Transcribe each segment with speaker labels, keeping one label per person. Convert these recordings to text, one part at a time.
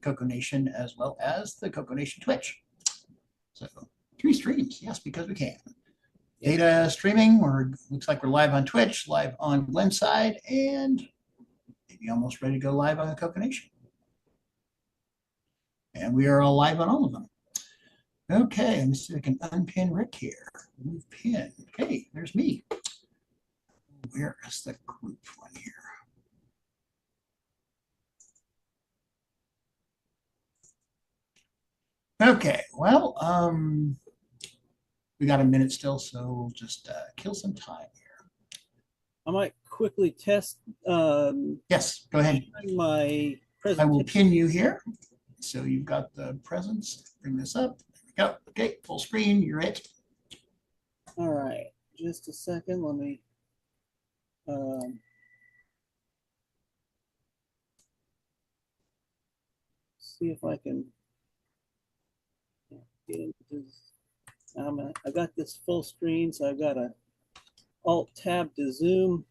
Speaker 1: CoCo Nation as well as the CoCo Nation Twitch. So 3 streams, yes, because we can. Data streaming, looks like we're live on Twitch, live on Glenside, and maybe almost ready to go live on the CoCo Nation. And we are all live on all of them. Okay, let me see if I can unpin Rick here. Move pin. Okay, there's me. Where is the group one here? Okay, well, we got a minute still, so we'll just kill some time here.
Speaker 2: I might quickly test.
Speaker 1: Yes, go ahead.
Speaker 2: My
Speaker 1: I will pin you here. So you've got the presence. Bring this up. There we go. Okay, full screen. You're it.
Speaker 2: All right, just a second. Let me. See if I can get into this. I got this full screen, so I've got a Alt Tab to zoom.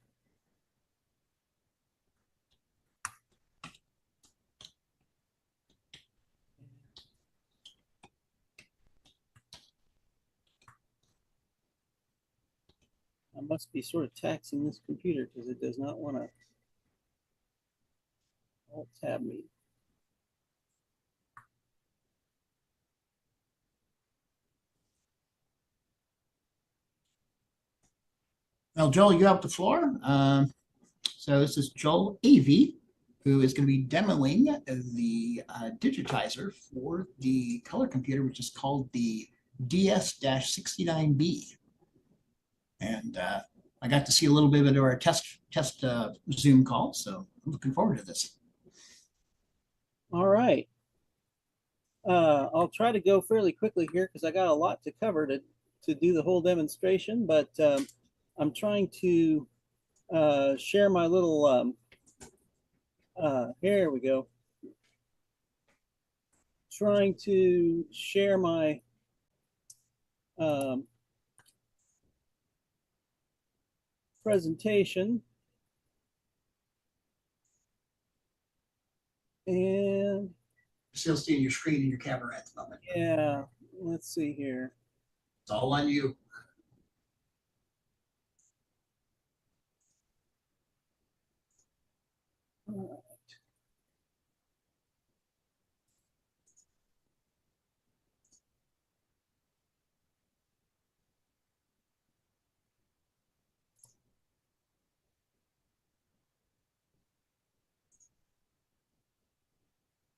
Speaker 2: I must be sort of taxing this computer because it does not want to Alt Tab me.
Speaker 1: Well, Joel, you have the floor. So this is Joel AV, who is going to be demoing the digitizer for the color computer, which is called the DS-69B. And I got to see a little bit of our test Zoom call, so I'm looking forward to this.
Speaker 2: All right. I'll try to go fairly quickly here because I got a lot to cover to do the whole demonstration, but I'm trying to share my little, here we go. Trying to share my presentation. And
Speaker 1: still seeing your screen and your camera at the moment.
Speaker 2: Yeah, let's see here.
Speaker 1: It's all on you.
Speaker 2: All right.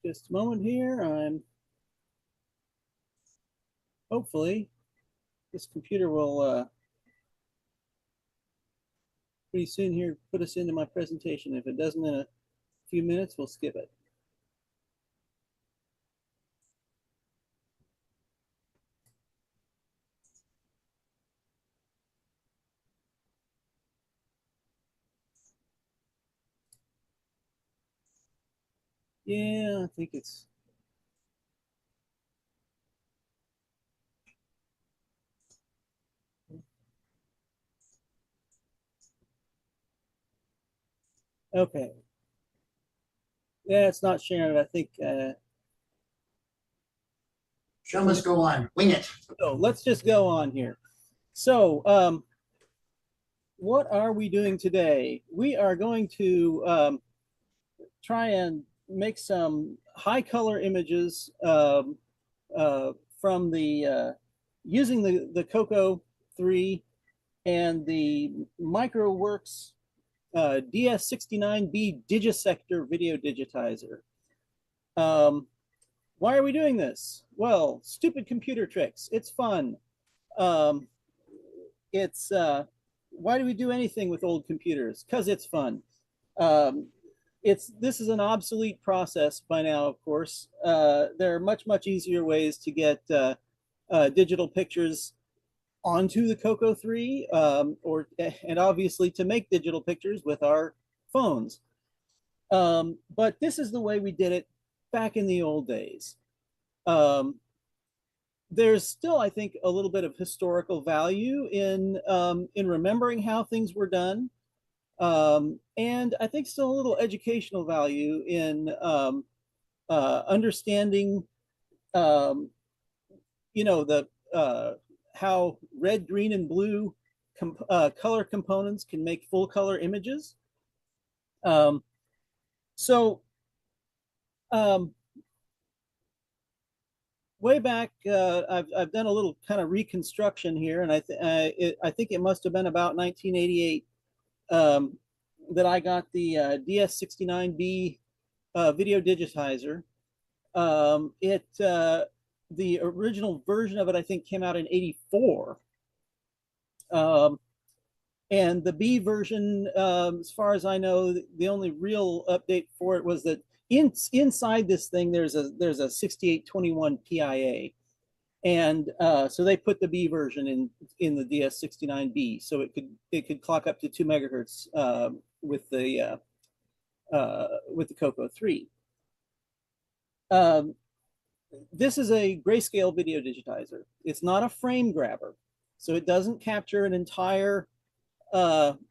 Speaker 2: Just a moment here. I'm hopefully this computer will pretty soon here put us into my presentation. If it doesn't in a few minutes, we'll skip it. Yeah, I think it's okay. Yeah, it's not sharing it. I think
Speaker 1: show must go on. Wing it.
Speaker 2: So let's just go on here. So what are we doing today? We are going to try and make some high color images from the using the CoCo 3 and the MicroWorks DS-69B Digisector video digitizer. Why are we doing this? Well, stupid computer tricks. It's fun. Why do we do anything with old computers? Because it's fun. This is an obsolete process by now, of course. There are much easier ways to get digital pictures onto the CoCo 3 and obviously to make digital pictures with our phones. But this is the way we did it back in the old days. There's still, I think, a little bit of historical value in remembering how things were done. And I think still a little educational value in understanding, you know, the how red, green, and blue color components can make full color images. Um, so um, way back, I've done a little kind of reconstruction here, and I think it must have been about 1988 that I got the DS-69B video digitizer. The original version of it, I think, came out in '84. And the B version, as far as I know, the only real update for it was that inside this thing there's a 6821 PIA, and so they put the B version in the DS-69B, so it could clock up to 2 megahertz with the CoCo 3. This is a grayscale video digitizer. It's not a frame grabber, so it doesn't capture an entire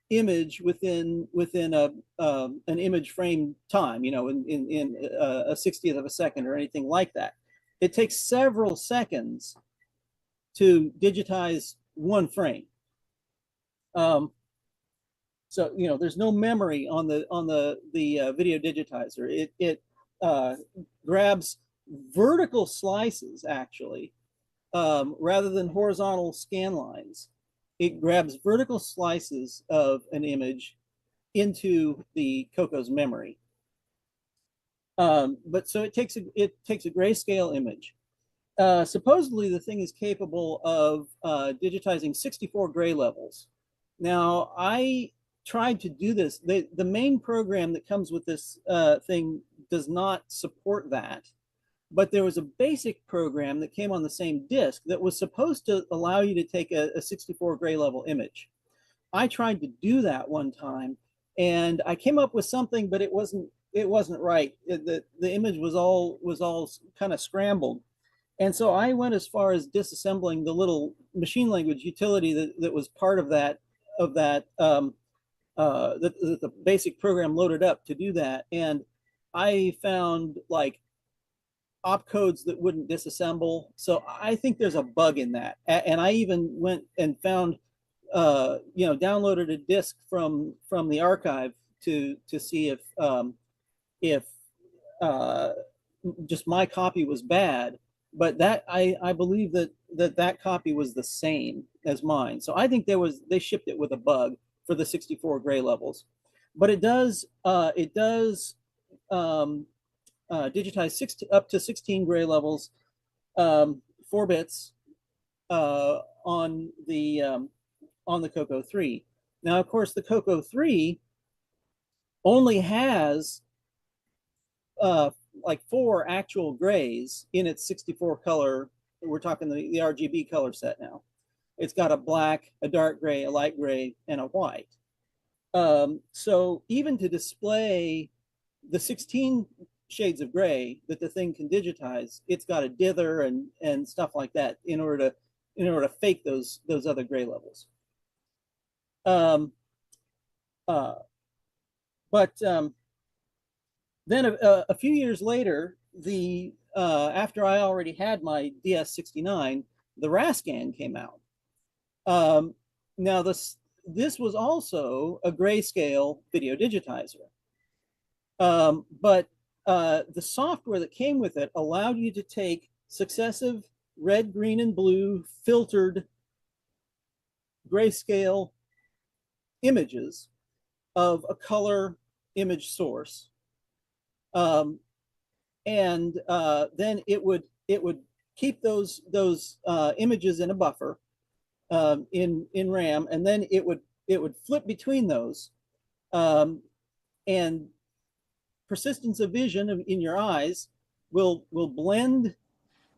Speaker 2: image within an image frame time, you know, in a 60th of a second or anything like that. It takes several seconds to digitize one frame. So you know, there's no memory on the video digitizer. It grabs vertical slices actually, rather than horizontal scan lines. It grabs vertical slices of an image into the CoCo's memory. But so it takes a grayscale image. Supposedly the thing is capable of digitizing 64 gray levels. Now I tried to do this. The main program that comes with this thing does not support that. But there was a basic program that came on the same disk that was supposed to allow you to take a 64 gray level image. I tried to do that one time, and I came up with something, but it wasn't right. The image was all kind of scrambled, and so I went as far as disassembling the little machine language utility that was part of that the basic program loaded up to do that, and I found like opcodes that wouldn't disassemble. So I think there's a bug in that. And I even went and found, you know, downloaded a disk from the archive to see if just my copy was bad. But that I believe that copy was the same as mine. So I think they shipped it with a bug for the 64 gray levels. But it does digitize up to 16 gray levels, 4 bits on the CoCo 3. Now, of course, the CoCo 3 only has like 4 actual grays in its 64 color. We're talking the RGB color set now. It's got a black, a dark gray, a light gray, and a white. So even to display the 16 shades of gray that the thing can digitize, it's got a dither and stuff like that in order to fake those other gray levels. Then a few years later, after I already had my DS-69, the Rascan came out. Now this was also a grayscale video digitizer, but the software that came with it allowed you to take successive red, green, and blue filtered grayscale images of a color image source, and then it would keep those images in a buffer in RAM, and then it would flip between those, and persistence of vision in your eyes will blend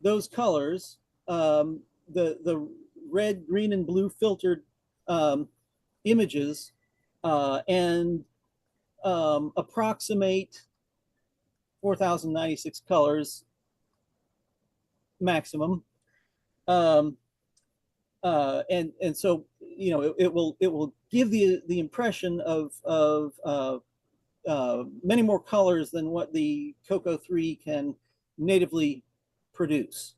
Speaker 2: those colors, the red, green, and blue filtered images, and approximate 4,096 colors maximum. And so, you know, it will give the impression of many more colors than what the CoCo 3 can natively produce.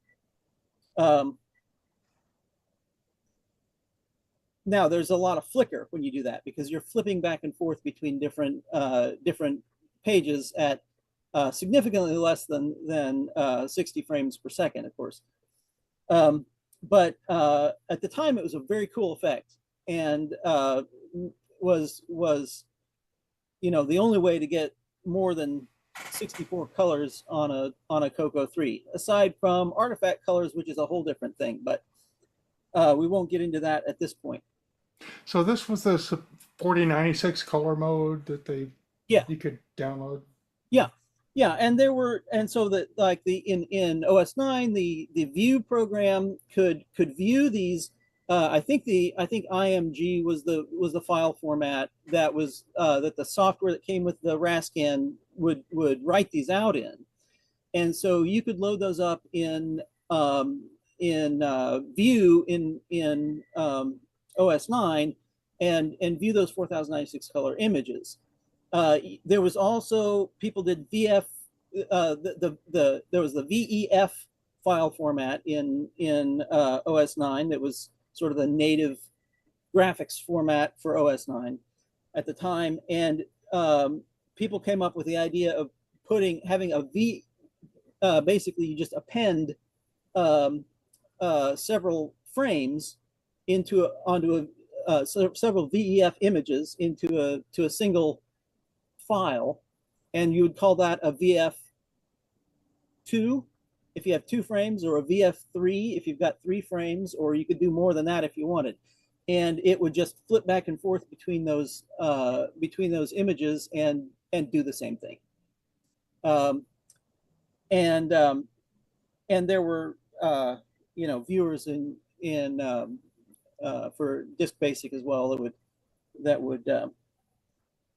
Speaker 2: Now, there's a lot of flicker when you do that because you're flipping back and forth between different pages at significantly less than 60 frames per second, of course. But at the time, it was a very cool effect, and was the only way to get more than 64 colors on a CoCo 3, aside from artifact colors, which is a whole different thing. But we won't get into that at this point.
Speaker 3: So this was the 4096 color mode that you could download.
Speaker 2: Yeah, and so that like in OS 9, the view program could view these. I think IMG was the file format that was that the software that came with the RASCAN would write these out in, and so you could load those up in view in OS 9 and view those 4096 color images. There was also people did VF. There was the VEF file format in OS 9 that was sort of the native graphics format for OS 9 at the time, and people came up with the idea of having a V. Basically, you just append several frames onto several VEF images into a single file, and you would call that a VF2 if you have 2 frames, or a VF3 if you've got 3 frames, or you could do more than that if you wanted. And it would just flip back and forth between those images and do the same thing. And there were viewers in for Disk Basic as well that would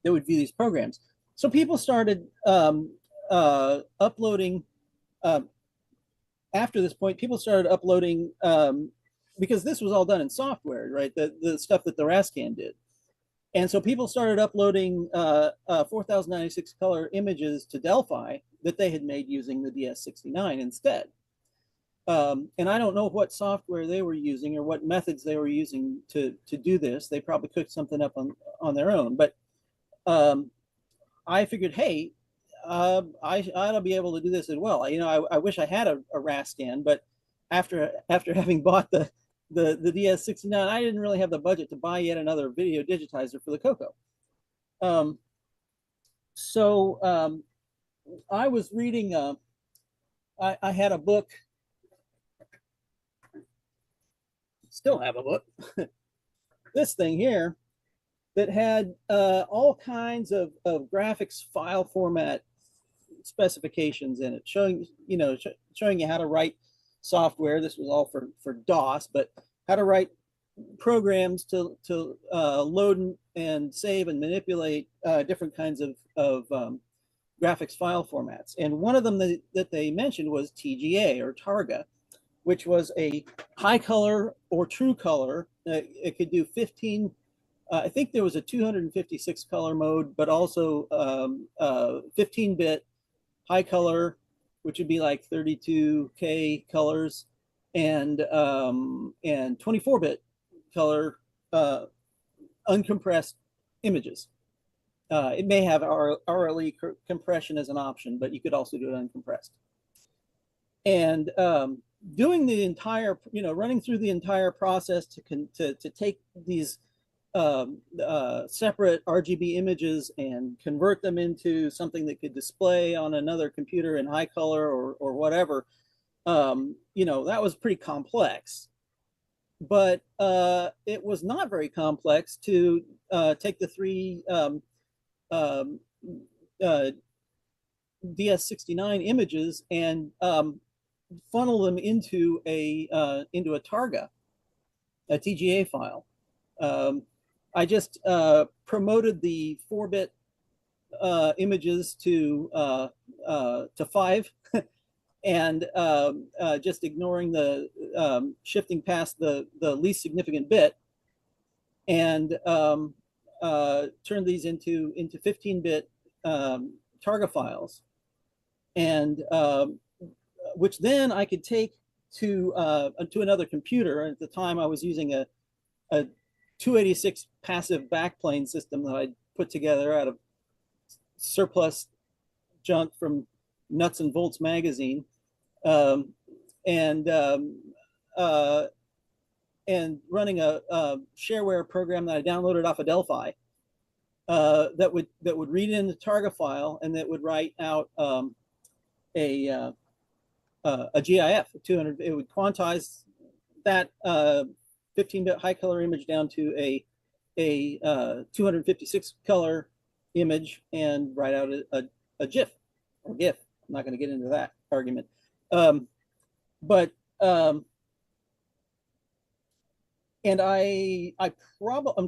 Speaker 2: view these programs. So people started uploading. After this point, people started uploading because this was all done in software, right? The stuff that the RASCAN did. And so people started uploading 4096 color images to Delphi that they had made using the DS-69 instead. And I don't know what software they were using or what methods they were using to do this. They probably cooked something up on their own. But I figured, hey, I ought to be able to do this as well. I wish I had a RASCAN, but after having bought the DS-69, I didn't really have the budget to buy yet another video digitizer for the CoCo. So I was reading. I had a book. Still have a book. This thing here that had all kinds of graphics file format specifications in it, showing you how to write software. This was all for DOS, but how to write programs to load and save and manipulate different kinds of graphics file formats. And one of them that they mentioned was TGA, or Targa, which was a high color or true color. It could do 15. I think there was a 256 color mode, but also 15-bit high color, which would be like 32K colors, and 24-bit color uncompressed images. It may have RLE compression as an option, but you could also do it uncompressed. And doing the entire, running through the entire process to take these separate RGB images and convert them into something that could display on another computer in high color or whatever, that was pretty complex. But it was not very complex to take the 3 DS-69 images and funnel them into a Targa, a TGA file. I just promoted the 4-bit images to 5, and just ignoring the shifting past the least significant bit, and turned these into 15-bit Targa files, and which then I could take to another computer. At the time, I was using a 286 passive backplane system that I put together out of surplus junk from Nuts and Bolts magazine, and running a shareware program that I downloaded off of Delphi, that would read in the Targa file, and that would write out a GIF 200. It would quantize that 15-bit high color image down to a 256 color image, and write out a GIF or GIF. I'm not going to get into that argument, but and I'm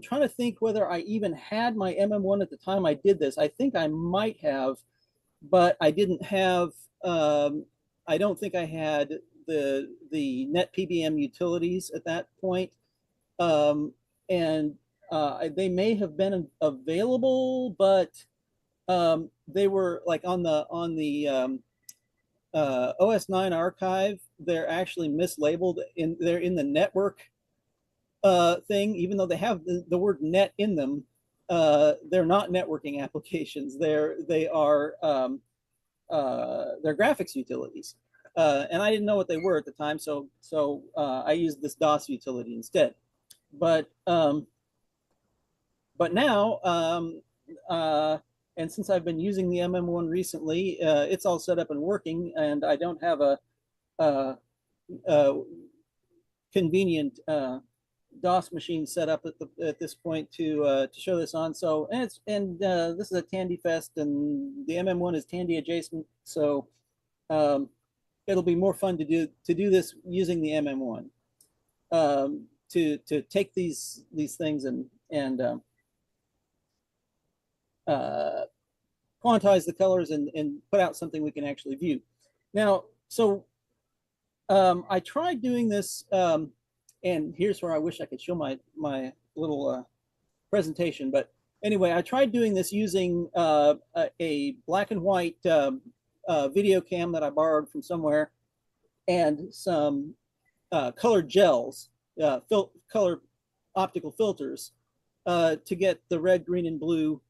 Speaker 2: trying to think whether I even had my MM1 at the time I did this. I think I might have, but I didn't have. I don't think I had the net PBM utilities at that point, and they may have been available, but they were like on the OS9 archive. They're actually mislabeled. They're in the network thing, even though they have the word net in them. They're not networking applications. They're graphics utilities, and I didn't know what they were at the time, so I used this DOS utility instead. But now, and since I've been using the MM1 recently, it's all set up and working, and I don't have a convenient DOS machine set up at this point to show this on. So this is a Tandy Fest, and the MM1 is Tandy adjacent. So it'll be more fun to do this using the MM1, to take these things and quantize the colors and put out something we can actually view. Now, so I tried doing this. And here's where I wish I could show my little presentation. But anyway, I tried doing this using a black and white video cam that I borrowed from somewhere, and some colored gels, color optical filters, to get the red, green, and blue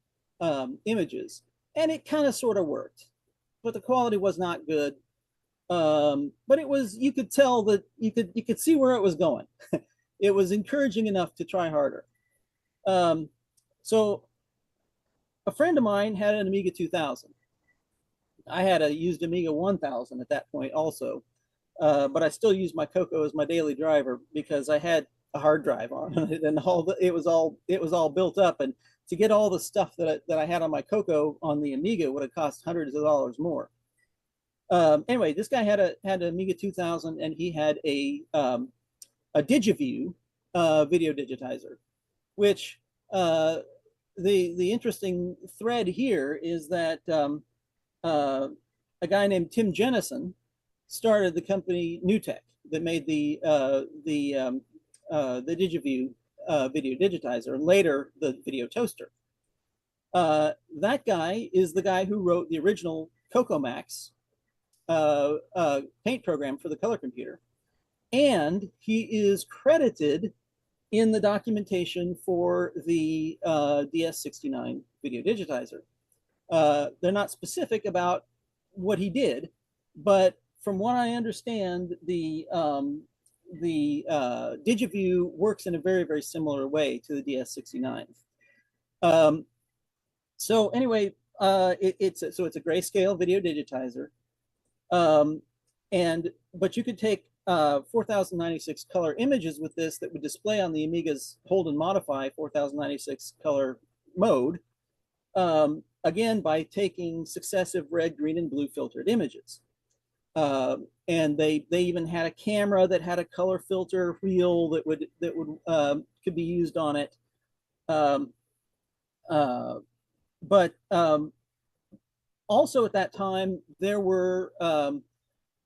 Speaker 2: images. And it kind of sort of worked, but the quality was not good. But it was, you could tell that you could see where it was going. It was encouraging enough to try harder. So a friend of mine had an Amiga 2000. I had a used Amiga 1000 at that point also, but I still used my CoCo as my daily driver because I had a hard drive on it, and it was all built up. And to get all the stuff that I had on my CoCo on the Amiga would have cost hundreds of dollars more. Anyway, this guy had an Amiga 2000, and he had a DigiView video digitizer, which the interesting thread here is that a guy named Tim Jennison started the company NewTek that made the DigiView video digitizer, and later the video toaster. That guy is the guy who wrote the original CoCo Max paint program for the color computer, and he is credited in the documentation for the DS-69 video digitizer. They're not specific about what he did, but from what I understand, the DigiView works in a very, very similar way to the DS-69. So anyway, it's a grayscale video digitizer. But you could take 4096 color images with this that would display on the Amiga's hold and modify 4096 color mode, again by taking successive red, green, and blue filtered images. And they even had a camera that had a color filter wheel that could be used on it. But also at that time, there was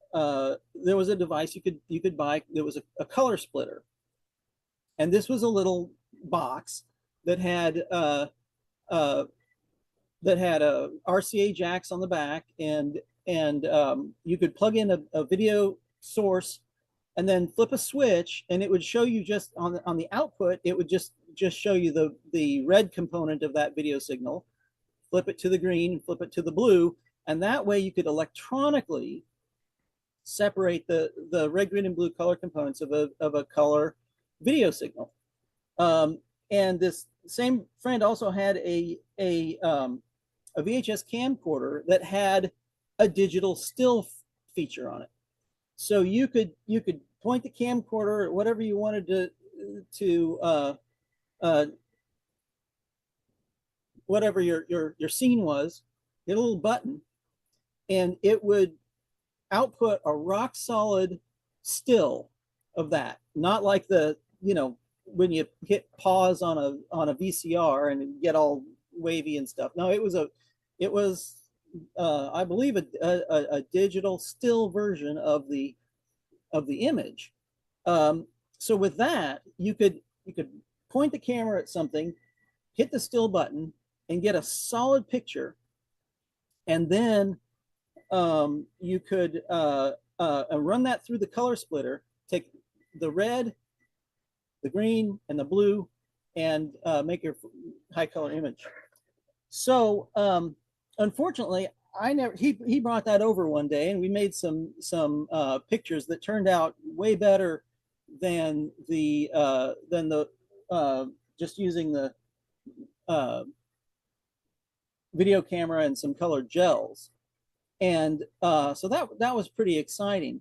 Speaker 2: a device you could buy. There was a color splitter, and this was a little box that had that had a RCA jacks on the back, and you could plug in a video source and then flip a switch, and it would show you just on the output, it would just show you the red component of that video signal. Flip it to the green, flip it to the blue, and that way you could electronically separate the red, green, and blue color components of a color video signal. And this same friend also had a VHS camcorder that had a digital still feature on it. So you could point the camcorder at whatever you wanted to whatever your scene was, hit a little button, and it would output a rock solid still of that. Not like the, you know, when you hit pause on a VCR and get all wavy and stuff. No, it was I believe a digital still version of the image. So with that, you could point the camera at something, hit the still button, and get a solid picture, and then you could run that through the color splitter, take the red, the green, and the blue, and make your high color image. So unfortunately, he brought that over one day, and we made some pictures that turned out way better than the just using the video camera and some colored gels. And so that was pretty exciting.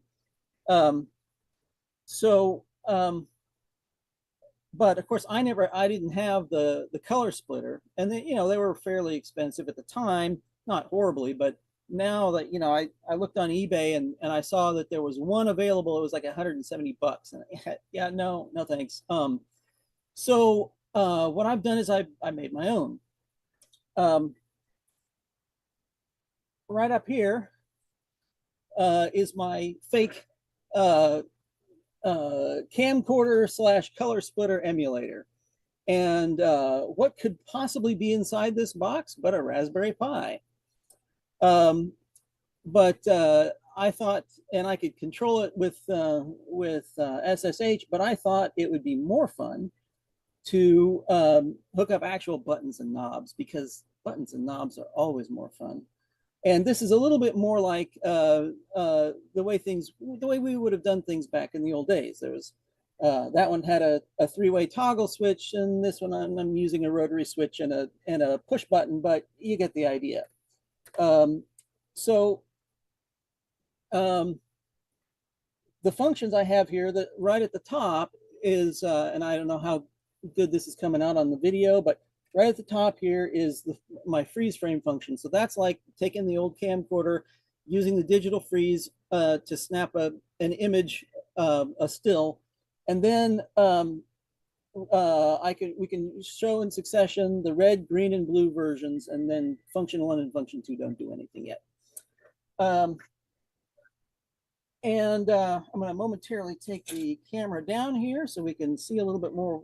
Speaker 2: But of course, I didn't have the color splitter, and they were fairly expensive at the time, not horribly, but now that I looked on eBay and I saw that there was one available. It was like $170, and yeah, no thanks. So what I've done is I made my own. Right up here is my fake camcorder / color splitter emulator. And what could possibly be inside this box but a Raspberry Pi? But I thought, and I could control it with SSH, but I thought it would be more fun to hook up actual buttons and knobs, because buttons and knobs are always more fun. And this is a little bit more like the way we would have done things back in the old days. There was that one had a 3-way toggle switch, and this one I'm using a rotary switch and a push button, but you get the idea. The functions I have here, that right at the top is, and I don't know how good this is coming out on the video, but right at the top here is my freeze frame function. So that's like taking the old camcorder, using the digital freeze to snap an image, a still, and then we can show in succession the red, green, and blue versions, and then function 1 and function 2 don't do anything yet. I'm going to momentarily take the camera down here so we can see a little bit more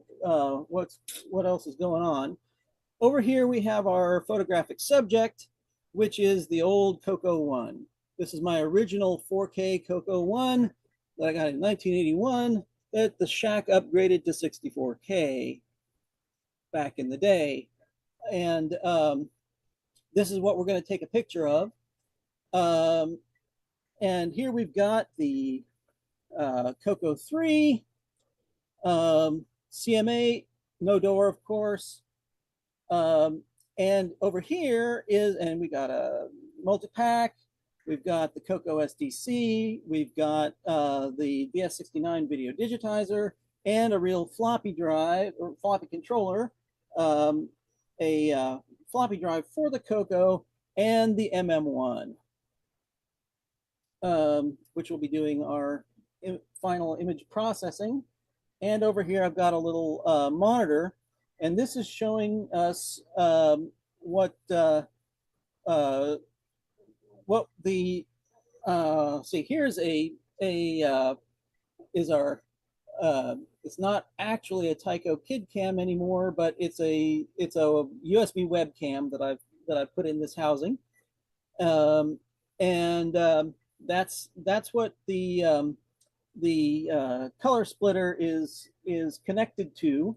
Speaker 2: what else is going on. Over here we have our photographic subject, which is the old CoCo 1. This is my original 4K CoCo 1 that I got in 1981 that the Shack upgraded to 64K back in the day. And this is what we're going to take a picture of. And here we've got the CoCo 3, CM8, no door, of course. And over here and we got a multi-pack, we've got the CoCo SDC, we've got the DS-69 video digitizer, and a real floppy drive or floppy controller, a floppy drive for the CoCo, and the MM1, which will be doing our final image processing. And over here I've got a little monitor, and this is showing us what the see, here's is our it's not actually a Tyco Kid Cam anymore, but it's a USB webcam that I've that I put in this housing. That's what the color splitter is connected to.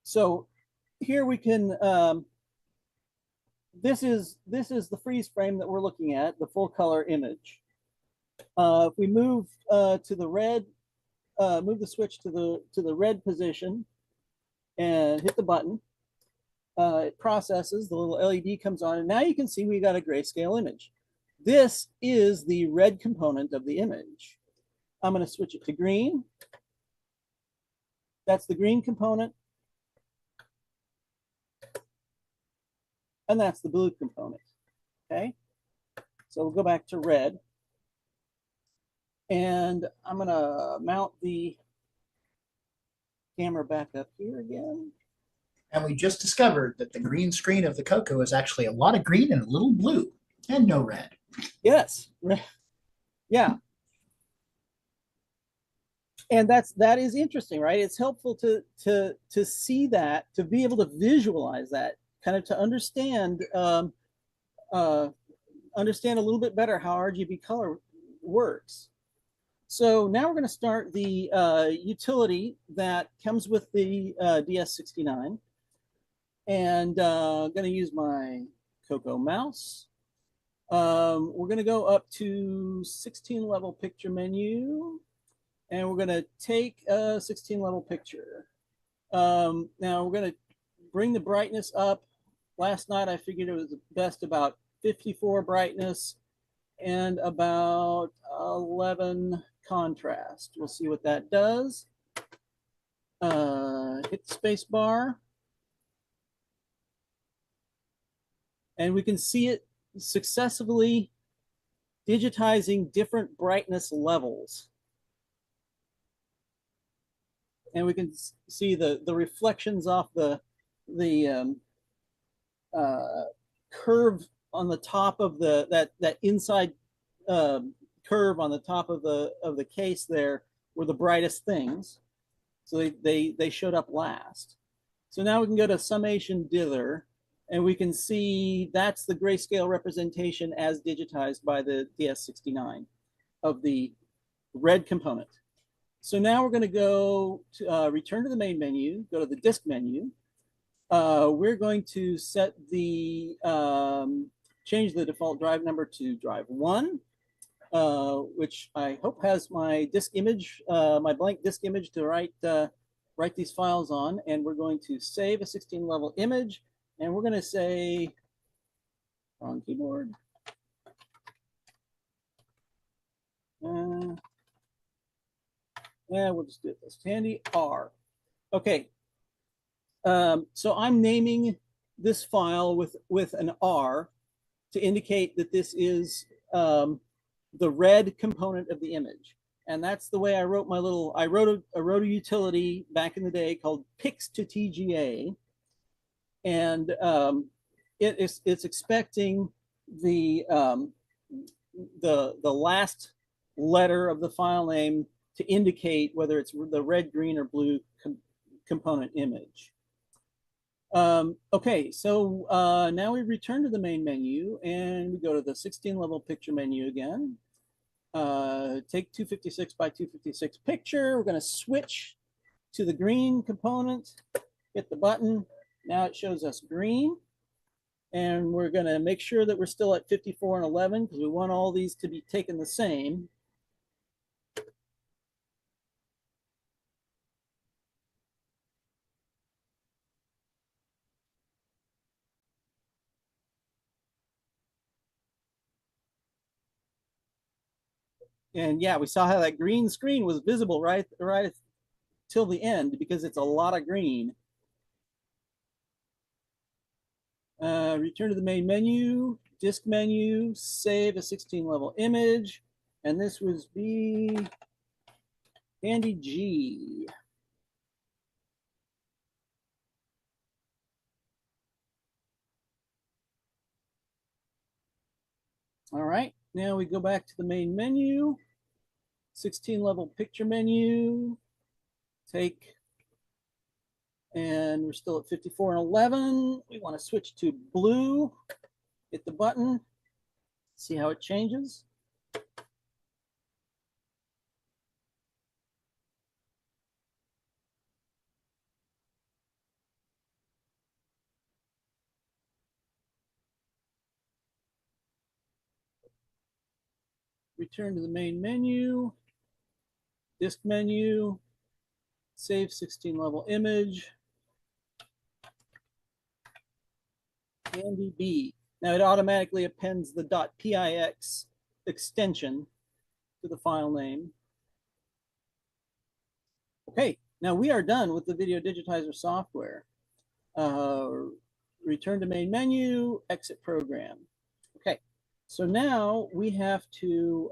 Speaker 2: So here we can, this is the freeze frame that we're looking at, the full color image. If we move to the red, move the switch to the red position and hit the button, it processes, the little LED comes on, and now you can see we got a grayscale image. This is the red component of the image. I'm going to switch it to green. That's the green component. And that's the blue component. Okay. So we'll go back to red. And I'm going to mount the camera back up here again.
Speaker 1: And we just discovered that the green screen of the CoCo is actually a lot of green and a little blue and no red.
Speaker 2: Yes. Yeah. And that is interesting, right? It's helpful to see that, to be able to visualize that, kind of to understand understand a little bit better how RGB color works. So now we're going to start the utility that comes with the DS-69, and I'm going to use my CoCo mouse. We're going to go up to 16 level picture menu, and we're going to take a 16 level picture. Now we're going to bring the brightness up. Last night I figured it was best about 54 brightness and about 11 contrast. We'll see what that does. Hit the space bar. And we can see it successfully digitizing different brightness levels. And we can see the reflections off the curve on the top of that inside curve on the top of the case there were the brightest things. So they showed up last. So now we can go to summation dither, and we can see that's the grayscale representation as digitized by the DS-69 of the red component. So now we're going to go to return to the main menu, go to the disk menu. We're going to set the change the default drive number to drive 1, which I hope has my disk image, my blank disk image to write these files on. And we're going to save a 16 level image, and we're going to say on keyboard. Yeah, we'll just do it this Tandy R. Okay. So I'm naming this file with an R to indicate that this is the red component of the image. And that's the way I wrote my little, I wrote a utility back in the day called Pix to TGA. And it's expecting the last letter of the file name to indicate whether it's the red, green, or blue component image. Okay, so now we return to the main menu, and we go to the 16 level picture menu again. Take 256 by 256 picture. We're going to switch to the green component, hit the button. Now it shows us green. And we're going to make sure that we're still at 54 and 11 because we want all these to be taken the same. And yeah, we saw how that green screen was visible right till the end because it's a lot of green. Return to the main menu, disk menu, save a 16 level image. And this was be Tandy G. All right, now we go back to the main menu, 16 level picture menu, take And we're still at 54 and 11. We want to switch to blue. Hit the button. See how it changes. Return to the main menu, disk menu, save 16 level image, Tandy B. Now it automatically appends the .pix extension to the file name. Okay, now we are done with the video digitizer software. Return to main menu, exit program. Okay, so now we have to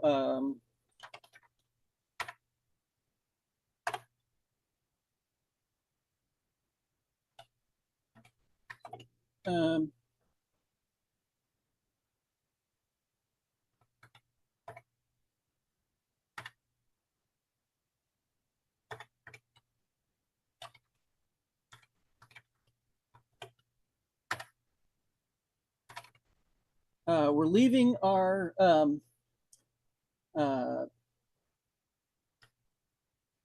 Speaker 2: we're leaving our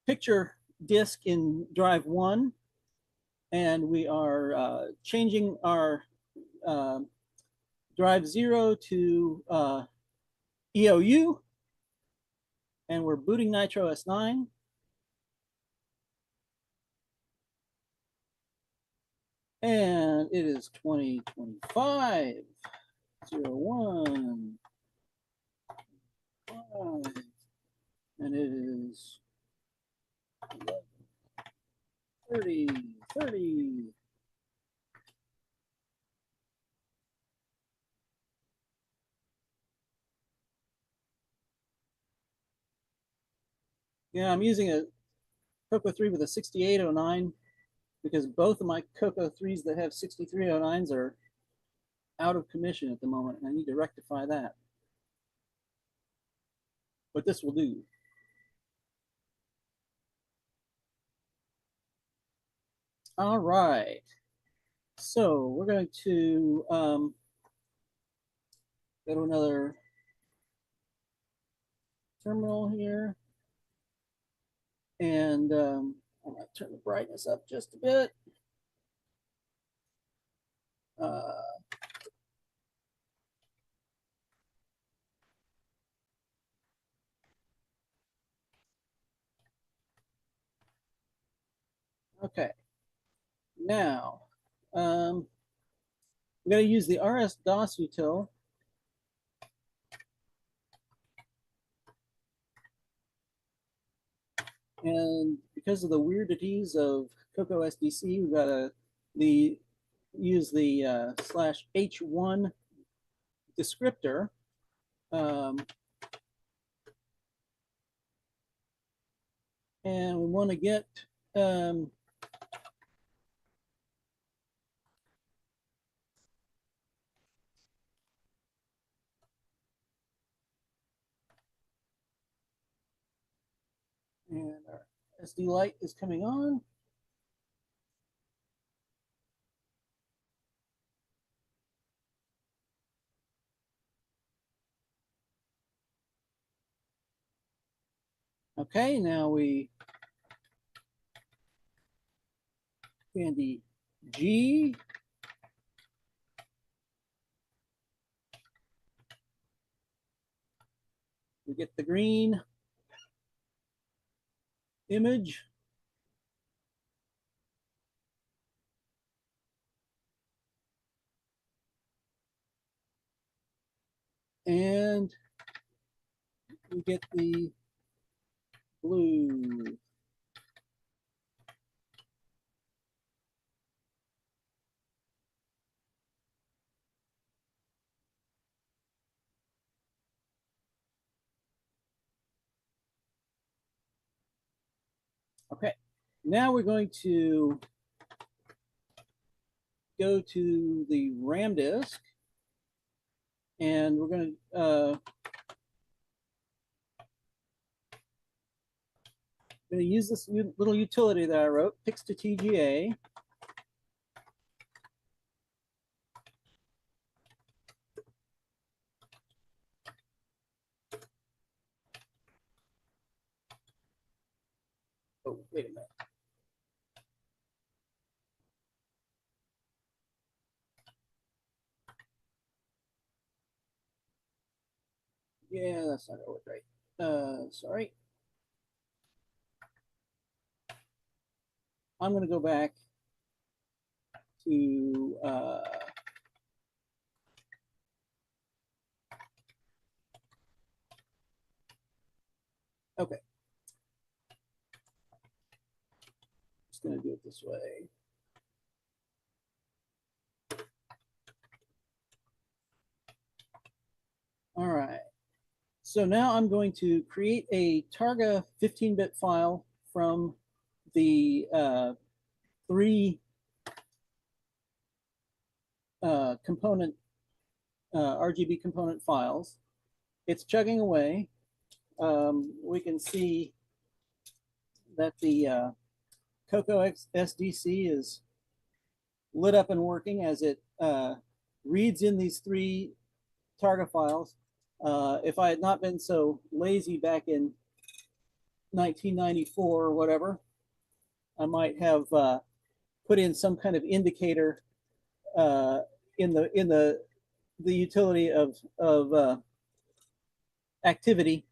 Speaker 2: picture disk in drive 1, and we are changing our drive 0 to EOU, and we're booting Nitro S9. And it is 2025 01 5, and it is 30. Yeah, I'm using a CoCo 3 with a 6809 because both of my CoCo 3s that have 6309s are out of commission at the moment, and I need to rectify that. But this will do. All right. So we're going to go to another terminal here. And I might turn the brightness up just a bit. Okay. Now, we're going to use the rs-dos util. And because of the weirdities of CoCo SDC, we've got to use the /h1 descriptor. And we want to get and our SD light is coming on. Okay, now we Tandy G. We get the green image. And we get the blue. Okay, now we're going to go to the RAM disk, and we're going to use this little utility that I wrote, pix to TGA. Oh, wait a minute. Yeah, that's not gonna work right. Sorry. I'm gonna go back to okay. Just gonna do it this way. All right. So now I'm going to create a Targa 15-bit file from the three component RGB component files. It's chugging away. We can see that the CoCo SDC is lit up and working as it reads in these three Targa files. If I had not been so lazy back in 1994 or whatever, I might have put in some kind of indicator in the utility of activity,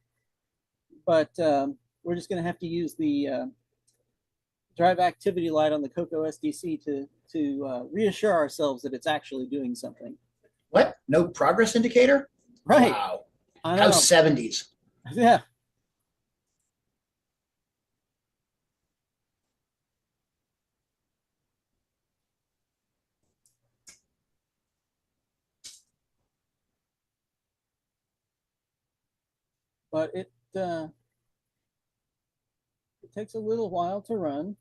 Speaker 2: but we're just going to have to use the drive activity light on the CoCo SDC to reassure ourselves that it's actually doing something.
Speaker 1: What? No progress indicator?
Speaker 2: Right.
Speaker 1: Wow.
Speaker 2: I know.
Speaker 1: How 70s.
Speaker 2: Yeah. But it takes a little while to run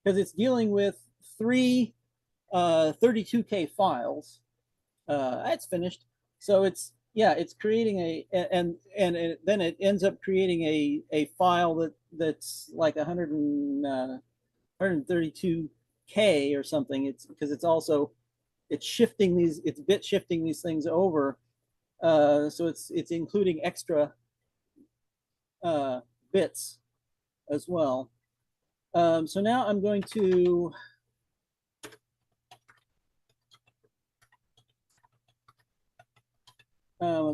Speaker 2: because it's dealing with three 32K files. That's finished. So it's creating and then it ends up creating a file that's like 132K or something. It's because it's shifting it's bit shifting these things over. So it's including extra bits as well. So now I'm going to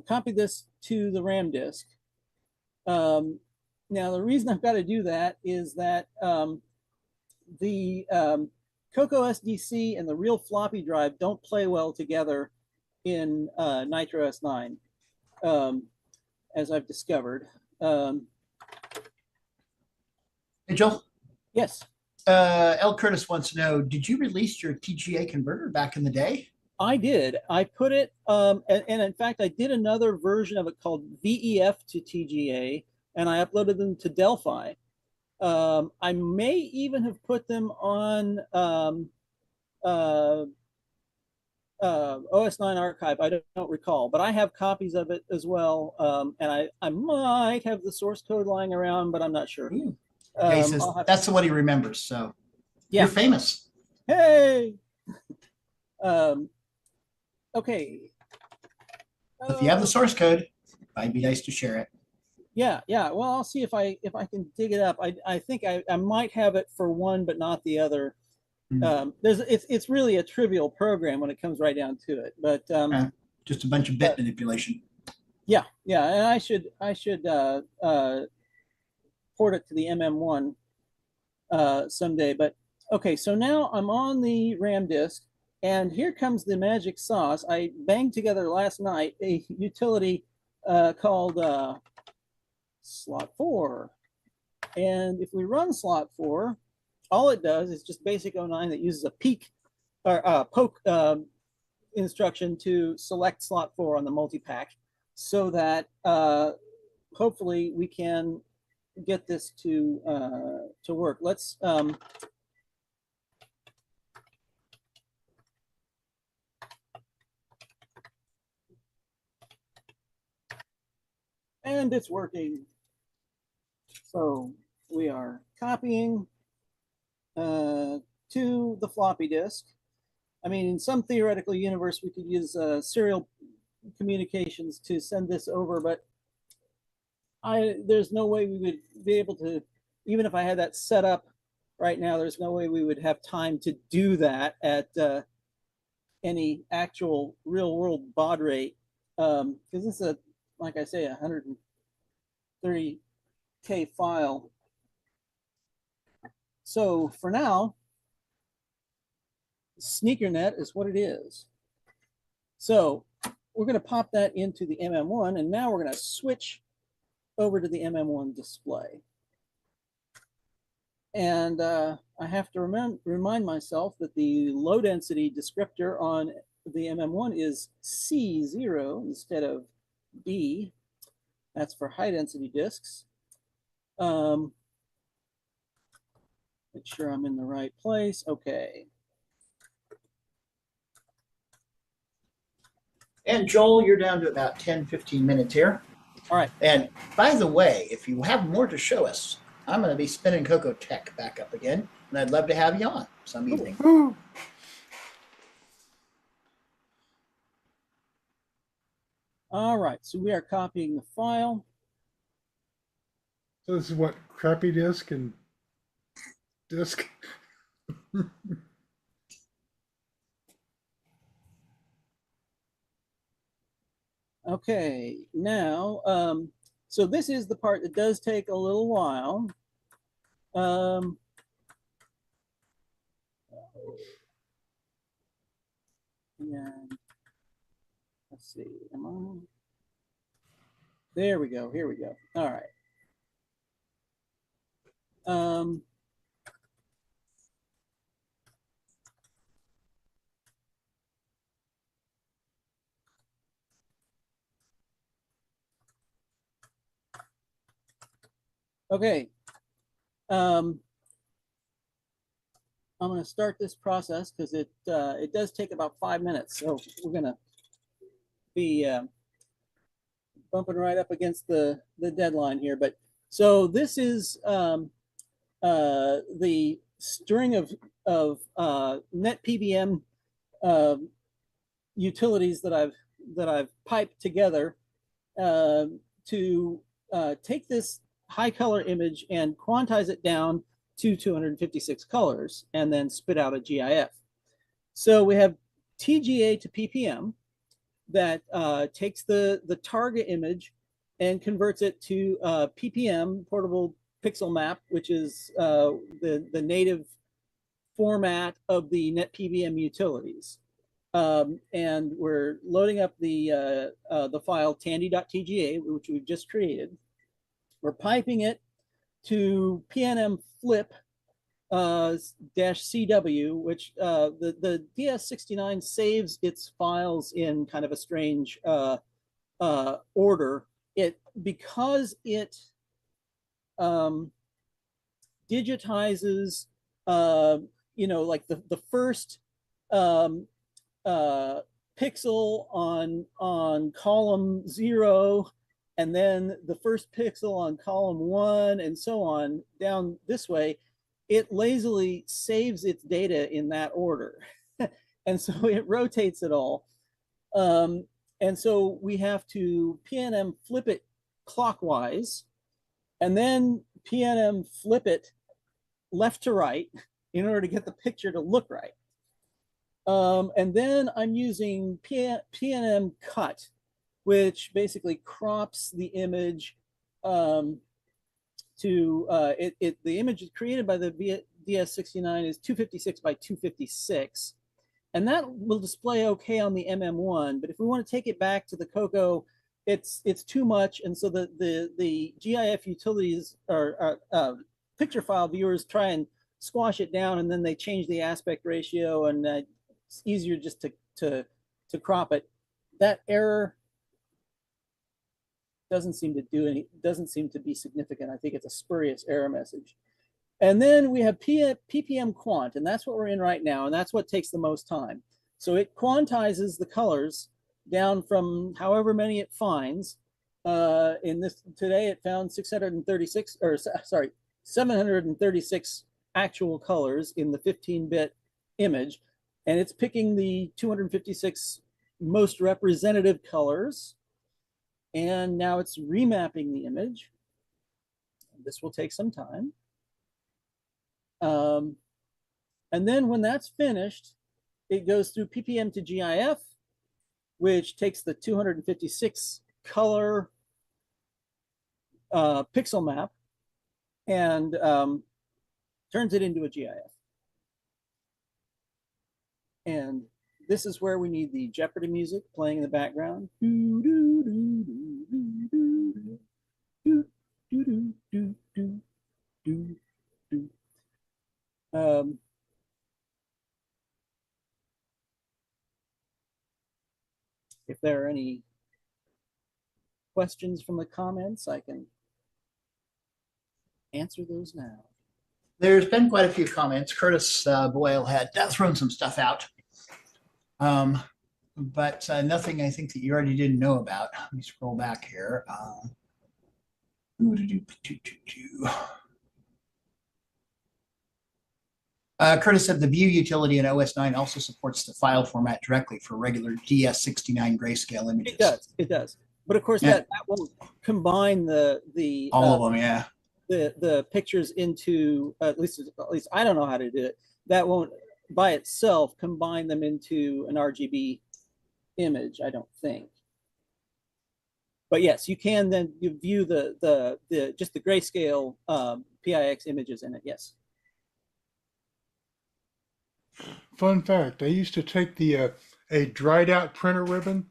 Speaker 2: copy this to the RAM disk. Now the reason I've got to do that is that the CoCo SDC and the real floppy drive don't play well together in Nitro S9, as I've discovered.
Speaker 1: Hey, Joel.
Speaker 2: Yes.
Speaker 1: L. Curtis wants to know, did you release your TGA converter back in the day?
Speaker 2: I did. I put it, and in fact, I did another version of it called VEF to TGA, and I uploaded them to Delphi. I may even have put them on OS9 archive. I don't recall, but I have copies of it as well. And I might have the source code lying around, but I'm not sure.
Speaker 1: Okay, he says that's what he remembers. So
Speaker 2: yeah.
Speaker 1: You're famous.
Speaker 2: Hey. Okay.
Speaker 1: If you have the source code, it'd be nice to share it.
Speaker 2: Yeah. Well, I'll see if I can dig it up. I think I might have it for one, but not the other. It's really a trivial program when it comes right down to it, but
Speaker 1: just a bunch of bit manipulation.
Speaker 2: Yeah, and I should port it to the MM1 someday. But okay, so now I'm on the RAM disk, and here comes the magic sauce. I banged together last night a utility called slot 4, and if we run slot 4, all it does is just basic 09 that uses a peek or poke instruction to select slot 4 on the multi-pack, so that hopefully we can get this to work. Let's and it's working. So we are copying to the floppy disk. I mean, in some theoretical universe, we could use serial communications to send this over, but there's no way we would be able to even if I had that set up right now, there's no way we would have time to do that at any actual real world baud rate. Because this is like I say, 130K file. So for now, SneakerNet is what it is. So we're going to pop that into the MM1, and now we're going to switch over to the MM1 display. And I have to remind myself that the low density descriptor on the MM1 is C0 instead of B. That's for high density disks. Make sure I'm in the right place. Okay.
Speaker 1: And Joel, you're down to about 10, 15 minutes here.
Speaker 2: All right.
Speaker 1: And by the way, if you have more to show us, I'm going to be spinning CoCo Tech back up again, and I'd love to have you on some evening.
Speaker 3: Ooh.
Speaker 2: All right, so we are copying the file.
Speaker 3: So this is what, crappy disk and disk?
Speaker 2: Okay, now, so this is the part that does take a little while. And let's see, am I? There we go, here we go. All right. Okay. I'm going to start this process because it does take about 5 minutes. So we're going to be bumping right up against the deadline here. But so this is the string of NetPBM utilities that I've piped together to take this high color image and quantize it down to 256 colors and then spit out a GIF. So we have TGA to PPM that takes the target image and converts it to PPM, portable pixel map, which is the native format of the NetPBM utilities. And we're loading up the file tandy.tga, which we've just created. We're piping it to PNM flip -CW, which the DS-69 saves its files in kind of a strange order. Because it digitizes, like the first pixel on column 0, and then the first pixel on column 1, and so on down this way. It lazily saves its data in that order. And so it rotates it all. And so we have to PNM flip it clockwise, and then PNM flip it left to right in order to get the picture to look right. And then I'm using PNM cut, which basically crops the image the image is created by the DS-69 is 256 by 256. And that will display okay on the MM1, but if we want to take it back to the CoCo, it's too much. And so the GIF utilities or picture file viewers try and squash it down, and then they change the aspect ratio, and it's easier just to crop it. That error doesn't seem to be significant. I think it's a spurious error message. And then we have PPM quant, and that's what we're in right now, and that's what takes the most time. So it quantizes the colors down from however many it finds. In this today, it found 736 actual colors in the 15-bit image, and it's picking the 256 most representative colors. And now it's remapping the image. This will take some time. And then when that's finished, it goes through PPM to GIF, which takes the 256 color pixel map and turns it into a GIF. And this is where we need the Jeopardy music playing in the background. If there are any questions from the comments, I can answer those now.
Speaker 1: There's been quite a few comments. Curtis Boyle had thrown some stuff out, but nothing I think that you already didn't know about. Let me scroll back here. Curtis said the view utility in OS 9 also supports the file format directly for regular DS-69 grayscale images.
Speaker 2: It does. It does. But of course, that won't combine the
Speaker 1: all of them, yeah.
Speaker 2: The pictures into at least I don't know how to do it. That won't by itself combine them into an RGB image, I don't think. But yes, you can then you view the just the grayscale PIX images in it. Yes.
Speaker 3: Fun fact: I used to take the a dried out printer ribbon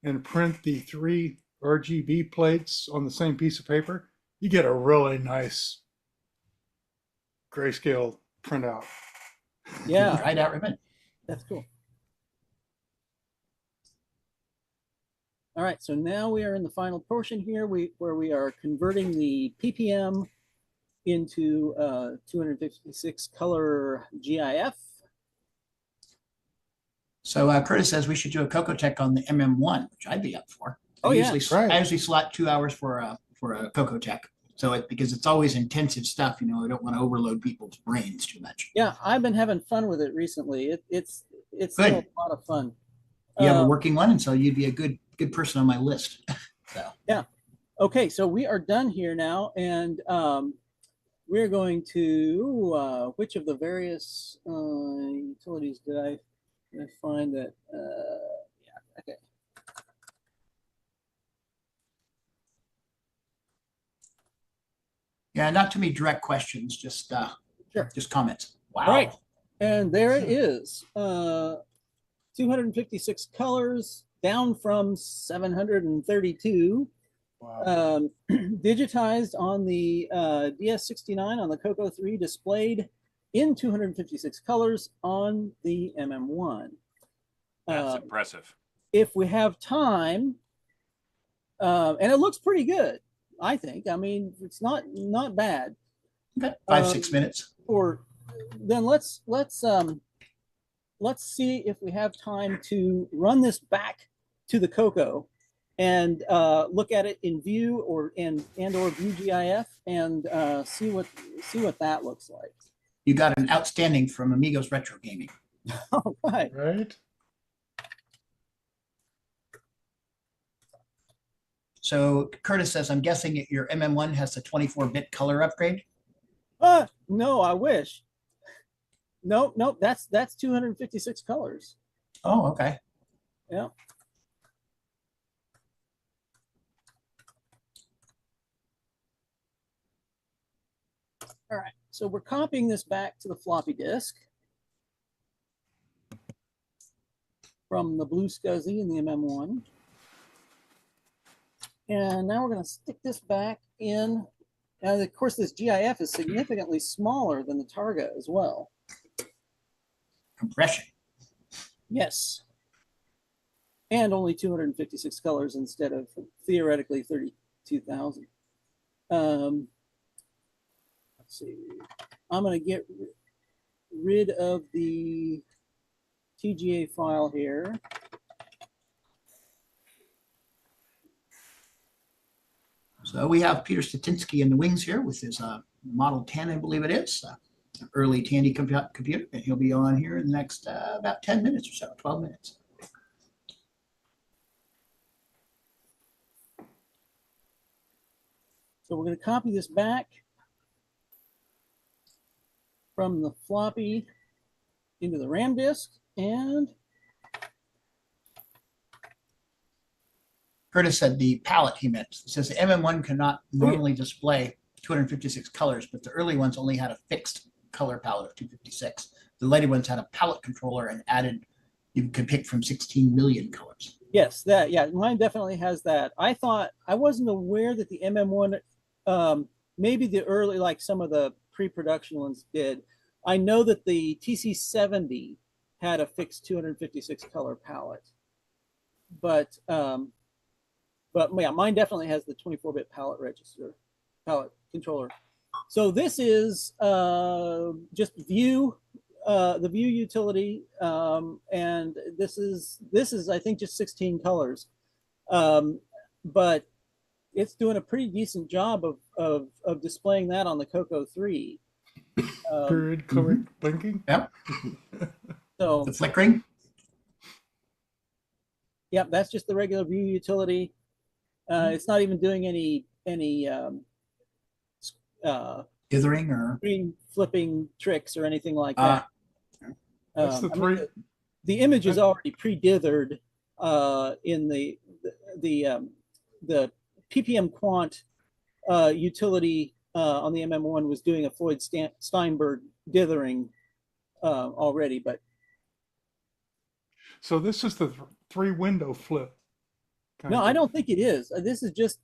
Speaker 3: and print the 3 RGB plates on the same piece of paper. You get a really nice grayscale printout.
Speaker 2: Yeah,
Speaker 1: dried out ribbon.
Speaker 2: That's cool. All right, so now we are in the final portion here, where we are converting the PPM into 256 color GIF.
Speaker 1: So Curtis says we should do a CoCo check on the MM1, which I'd be up for.
Speaker 2: I usually
Speaker 1: slot 2 hours for a CoCo check. So because it's always intensive stuff, you know, I don't want to overload people's brains too much.
Speaker 2: Yeah, I've been having fun with it recently. It's still a lot of fun.
Speaker 1: You have a working one, and so you'd be a good person on my list. So
Speaker 2: yeah. Okay, so we are done here now, and we're going to which of the various utilities did I find that? Yeah. Okay.
Speaker 1: Yeah, not too many direct questions, just
Speaker 2: sure.
Speaker 1: Just comments. Wow.
Speaker 2: All right, and there it is. 256 colors, down from 732.
Speaker 3: Wow.
Speaker 2: Digitized on the DS-69 on the CoCo 3, displayed in 256 colors on the MM1.
Speaker 4: That's impressive.
Speaker 2: If we have time, and it looks pretty good, I think. I mean, it's not bad.
Speaker 1: Okay. 5-6 minutes.
Speaker 2: Or then let's see if we have time to run this back to the CoCo and look at it in view or view GIF and see what that looks like.
Speaker 1: You got an outstanding from Amigos Retro Gaming.
Speaker 2: All right.
Speaker 3: Right.
Speaker 1: So Curtis says, I'm guessing your MM1 has the 24-bit color upgrade?
Speaker 2: No, I wish. Nope, that's 256 colors.
Speaker 1: Oh, okay.
Speaker 2: Yeah. All right, so we're copying this back to the floppy disk from the Blue SCSI and the MM1. And now we're going to stick this back in. And of course, this GIF is significantly smaller than the Targa as well.
Speaker 1: Compression.
Speaker 2: Yes. And only 256 colors instead of theoretically 32,000. Let's see. I'm going to get rid of the TGA file here.
Speaker 1: So we have Peter Statinsky in the wings here with his Model 10, I believe it is, early Tandy computer, and he'll be on here in the next about 10 minutes or so, 12 minutes.
Speaker 2: So we're going to copy this back. from the floppy into the RAM disk, and
Speaker 1: Curtis said the palette he meant. It says the MM1 cannot normally display 256 colors, but the early ones only had a fixed color palette of 256. The later ones had a palette controller and added, you could pick from 16 million colors.
Speaker 2: yes, that, yeah, mine definitely has that. I wasn't aware that the MM1, maybe the early, like some of the pre-production ones did. I know that the TC70 had a fixed 256 color palette, but yeah, mine definitely has the 24-bit palette controller. So this is just view, the view utility, and this is I think just 16 colors, but it's doing a pretty decent job of displaying that on the CoCo 3.
Speaker 3: Period correct blinking.
Speaker 1: Yep.
Speaker 2: So
Speaker 1: The flickering.
Speaker 2: yep, that's just the regular view utility. It's not even doing any
Speaker 1: Dithering or
Speaker 2: screen flipping tricks or anything like that.
Speaker 3: That's the three.
Speaker 2: The image is already pre-dithered in the PPM Quant utility on the MM1 was doing a Floyd Steinberg dithering already, but
Speaker 3: So this is the three window flip.
Speaker 2: no, I don't think it is. This is just.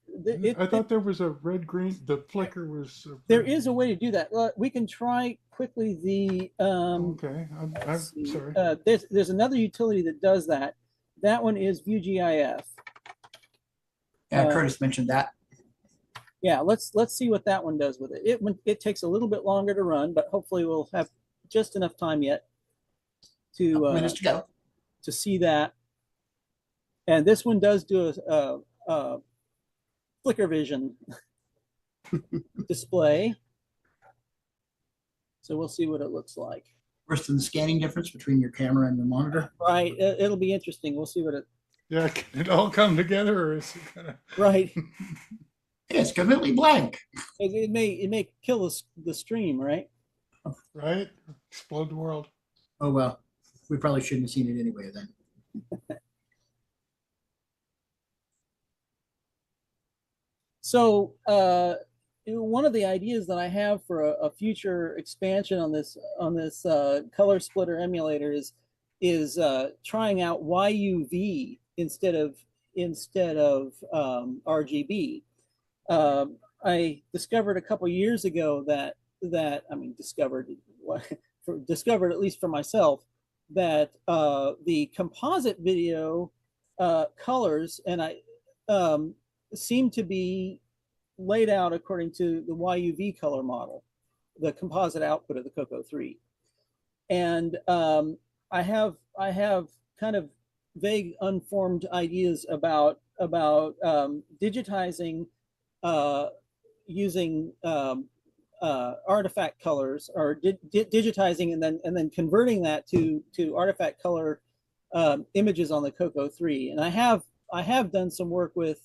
Speaker 3: I thought there was a red green. The flicker was.
Speaker 2: There is a way to do that. We can try quickly the.
Speaker 3: Okay, I'm sorry.
Speaker 2: There's another utility that does that. That one is ViewGIF.
Speaker 1: yeah, Curtis mentioned that.
Speaker 2: Yeah, let's see what that one does with it. It takes a little bit longer to run, but hopefully we'll have just enough time yet to
Speaker 1: Minutes to go.
Speaker 2: to see that. And this one does do a flicker vision display. So we'll see what it looks like.
Speaker 1: Worse than the scanning difference between your camera and your monitor.
Speaker 2: Right, it'll be interesting. We'll see what it.
Speaker 3: Yeah, can it all come together, or is it gonna?
Speaker 2: Right,
Speaker 1: It's completely blank.
Speaker 2: it may kill the stream, right?
Speaker 3: Right, explode the world.
Speaker 1: Oh, well, we probably shouldn't have seen it anyway then.
Speaker 2: So one of the ideas that I have for a future expansion on this color splitter emulator is trying out YUV instead of RGB. I discovered a couple years ago that discovered at least for myself that the composite video colors and seem to be laid out according to the YUV color model, the composite output of the CoCo 3. And I have kind of vague, unformed ideas about digitizing using artifact colors, or digitizing and then converting that to artifact color images on the CoCo 3. And I have done some work with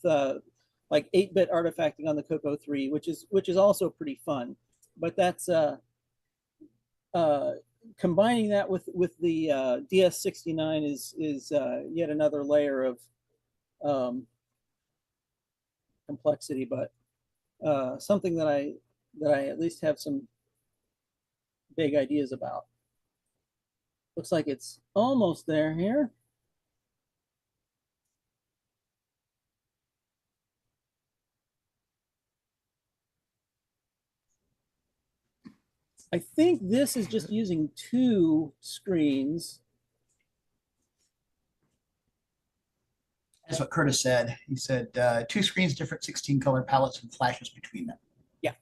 Speaker 2: like 8-bit artifacting on the CoCo 3, which is also pretty fun. But that's combining that with the DS-69 is yet another layer of complexity, but something that I at least have some big ideas about. Looks like it's almost there here. I think this is just using 2 screens.
Speaker 1: That's what Curtis said. He said 2 screens, different 16 color palettes and flashes between them.
Speaker 2: Yeah.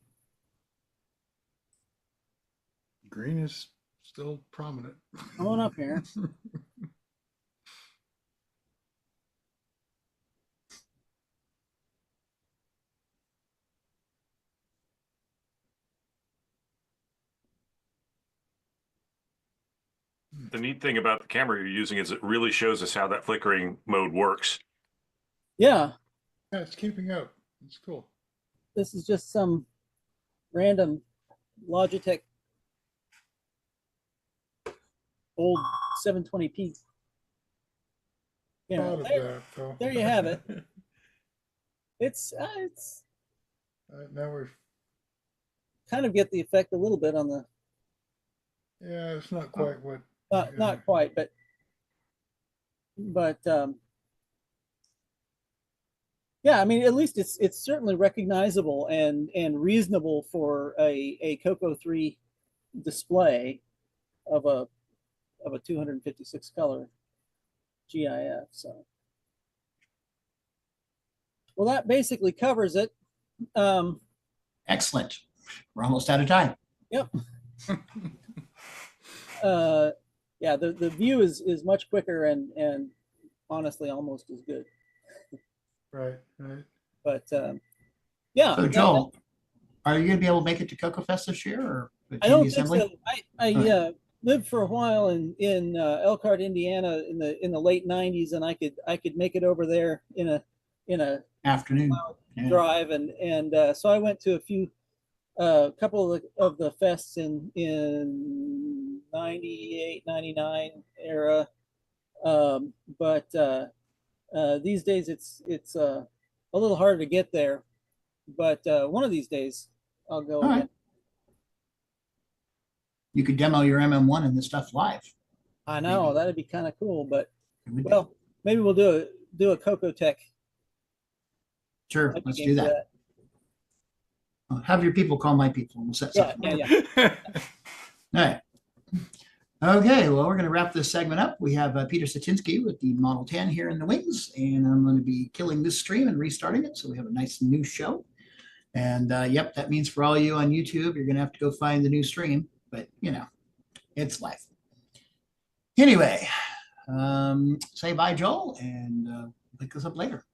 Speaker 3: Green is still prominent.
Speaker 2: Come on up here.
Speaker 4: The neat thing about the camera you're using is it really shows us how that flickering mode works.
Speaker 2: Yeah.
Speaker 3: Yeah, it's keeping up. It's cool.
Speaker 2: This is just some random Logitech old 720p camera.
Speaker 3: Thought of that, though.
Speaker 2: There you have it. It's
Speaker 3: Now we're,
Speaker 2: kind of get the effect a little bit on the
Speaker 3: yeah, it's not quite what.
Speaker 2: not quite, but yeah, I mean, at least it's certainly recognizable and reasonable for a CoCo 3 display of a 256 color GIF. So, well, that basically covers it.
Speaker 1: Excellent. We're almost out of time.
Speaker 2: Yep. Yeah, the view is much quicker and honestly almost as good.
Speaker 3: Right, right.
Speaker 2: But yeah.
Speaker 1: So Joel, are you going to be able to make it to CoCo Fest this year, or
Speaker 2: I don't
Speaker 1: the
Speaker 2: think
Speaker 1: assembly?
Speaker 2: so. I lived for a while in Elkhart, Indiana, in the late '90s, and I could make it over there in a
Speaker 1: Afternoon. Yeah.
Speaker 2: drive, and so I went to a couple of the fests in 98, 99 era, but these days it's a little harder to get there. But one of these days I'll go
Speaker 1: All
Speaker 2: again.
Speaker 1: right. You could demo your MM1 and this stuff live.
Speaker 2: I know
Speaker 1: Maybe.
Speaker 2: that'd be kind of cool, but
Speaker 1: It would be.
Speaker 2: well, maybe we'll do a CoCo Tech.
Speaker 1: Sure,
Speaker 2: I'd be
Speaker 1: let's
Speaker 2: game
Speaker 1: do
Speaker 2: for
Speaker 1: that. Have your people call my people, and we'll set
Speaker 2: Yeah,
Speaker 1: something
Speaker 2: yeah,
Speaker 1: up.
Speaker 2: yeah.
Speaker 1: All right. Okay, well, we're going to wrap this segment up. We have Peter Satinsky with the Model 10 here in the wings, and I'm going to be killing this stream and restarting it, so we have a nice new show. And yep, that means for all you on YouTube, you're going to have to go find the new stream, but you know, it's life. Anyway, say bye, Joel, and pick us up later.